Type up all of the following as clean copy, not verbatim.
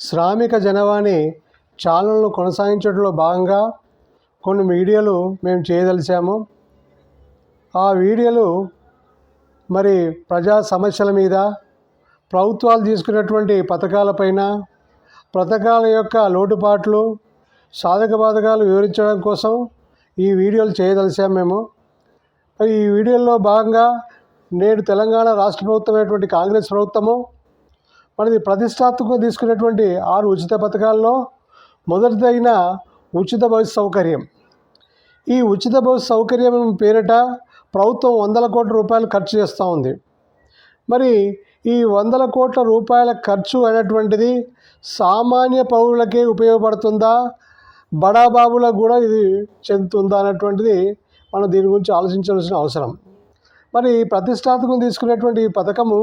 శ్రామిక జనవాణి ఛానల్ను కొనసాగించడంలో భాగంగా కొన్ని వీడియోలు మేము చేయదలిచాము. ఆ వీడియోలు మరి ప్రజా సమస్యల మీద, ప్రభుత్వాలు తీసుకున్నటువంటి పథకాలపైన, పథకాల యొక్క లోటుపాట్లు, సాధక బాధకాలు వివరించడం కోసం ఈ వీడియోలు చేయదలిచాము మేము. మరి ఈ వీడియోలో భాగంగా నేడు తెలంగాణ రాష్ట్ర ప్రభుత్వమైనటువంటి కాంగ్రెస్ ప్రభుత్వము మనది ప్రతిష్టాత్మకంగా తీసుకున్నటువంటి 6 ఉచిత పథకాల్లో మొదటిదైన ఉచిత బస్సు సౌకర్యం. ఈ ఉచిత బస్సు సౌకర్యం పేరిట ప్రభుత్వం 100 కోట్ల రూపాయలు ఖర్చు చేస్తూ ఉంది. మరి ఈ 100 కోట్ల రూపాయల ఖర్చు అనేటువంటిది సామాన్య పౌరులకే ఉపయోగపడుతుందా, బడాబాబులకు కూడా ఇది చెందుతుందా అనేటువంటిది మనం దీని గురించి ఆలోచించాల్సిన అవసరం. మరి ప్రతిష్టాత్మకంగా తీసుకునేటువంటి ఈ పథకము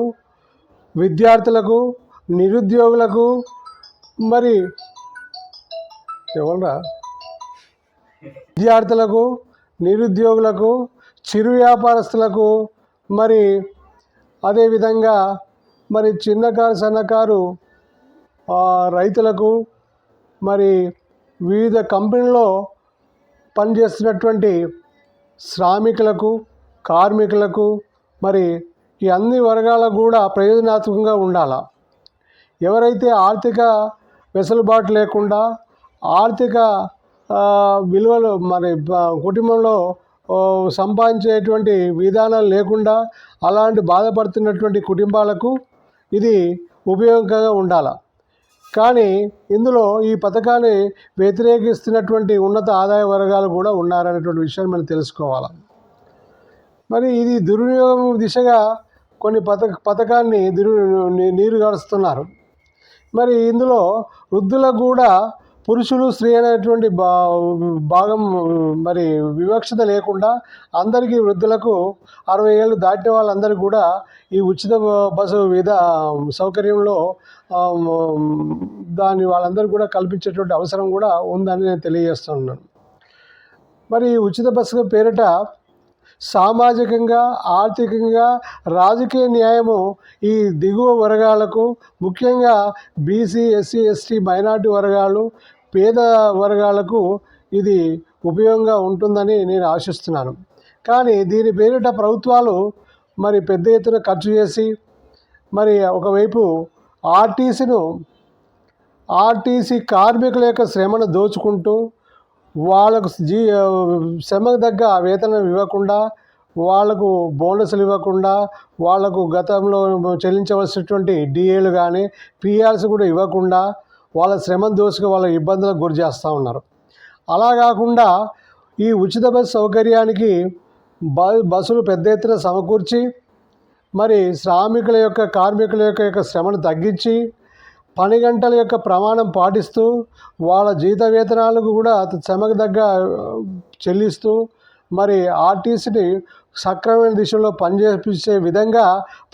విద్యార్థులకు, నిరుద్యోగులకు, మరి విద్యార్థులకు, నిరుద్యోగులకు, చిరు వ్యాపారస్తులకు, మరి అదేవిధంగా మరి చిన్నకారు సన్నకారు రైతులకు, మరి వివిధ కంపెనీల్లో పనిచేస్తున్నటువంటి శ్రామికులకు, కార్మికులకు, మరి ఈ అన్ని వర్గాలకు కూడా ప్రయోజనాత్మకంగా ఉండాలి. ఎవరైతే ఆర్థిక వెసులుబాటు లేకుండా, ఆర్థిక విలువలు మరి కుటుంబంలో సంపాదించేటువంటి విధానాలు లేకుండా అలాంటి బాధపడుతున్నటువంటి కుటుంబాలకు ఇది ఉపయోగకరంగా ఉండాలి. కానీ ఇందులో ఈ పథకాన్ని వ్యతిరేకిస్తున్నటువంటి ఉన్నత ఆదాయ వర్గాలు కూడా ఉన్నారనేటువంటి విషయాన్ని మనం తెలుసుకోవాలి. మరి ఇది దుర్వినియోగం దిశగా కొన్ని పథకాన్ని నీరుగారుస్తున్నారు. మరి ఇందులో వృద్ధులకు కూడా పురుషులు, స్త్రీ అనేటువంటి భాగం మరి వివక్షత లేకుండా అందరికీ, వృద్ధులకు 60 ఏళ్ళు దాటిన వాళ్ళందరికీ కూడా ఈ ఉచిత బస్సు సౌకర్యంలో దాన్ని వాళ్ళందరూ కూడా కల్పించేటువంటి అవసరం కూడా ఉందని నేను తెలియజేస్తున్నాను. మరి ఉచిత బస్సు పేరిట సామాజికంగా, ఆర్థికంగా, రాజకీయ న్యాయము ఈ దిగువ వర్గాలకు, ముఖ్యంగా బీసీ, ఎస్సీ, ఎస్టీ, మైనార్టీ వర్గాలు, పేద వర్గాలకు ఇది ఉపయోగంగా ఉంటుందని నేను ఆశిస్తున్నాను. కానీ దీని పేరిట ప్రభుత్వాలు మరి పెద్ద ఎత్తున ఖర్చు చేసి, మరి ఒకవైపు ఆర్టీసీ కార్మికుల యొక్క శ్రమను దోచుకుంటూ, వాళ్ళకు శ్రమకు తగ్గ వేతనం ఇవ్వకుండా, వాళ్లకు బోనస్లు ఇవ్వకుండా, వాళ్లకు గతంలో చెల్లించవలసినటువంటి డిఏలు కానీ పిఆర్స్ కూడా ఇవ్వకుండా వాళ్ళ శ్రమను దోసుకు వాళ్ళ ఇబ్బందులకు గురి చేస్తూ ఉన్నారు. అలా కాకుండా ఈ ఉచిత బస్సు సౌకర్యానికి బస్సులు పెద్ద ఎత్తున సమకూర్చి, మరి శ్రామికుల యొక్క, కార్మికుల యొక్క శ్రమను తగ్గించి, పని గంటల యొక్క ప్రమాణం పాటిస్తూ, వాళ్ళ జీత వేతనాలకు కూడా శ్రమకు తగ్గ చెల్లిస్తూ, మరి ఆర్టీసీని సక్రమైన దిశలో పనిచేపించే విధంగా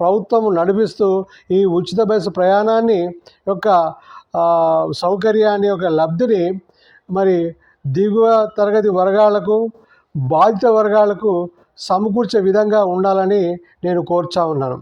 ప్రభుత్వం నడిపిస్తూ ఈ ఉచిత బస్సు ప్రయాణాన్ని యొక్క సౌకర్యాన్ని, యొక్క లబ్ధిని మరి దిగువ తరగతి వర్గాలకు, బాధిత వర్గాలకు సమకూర్చే విధంగా ఉండాలని నేను కోరుచా ఉన్నాను.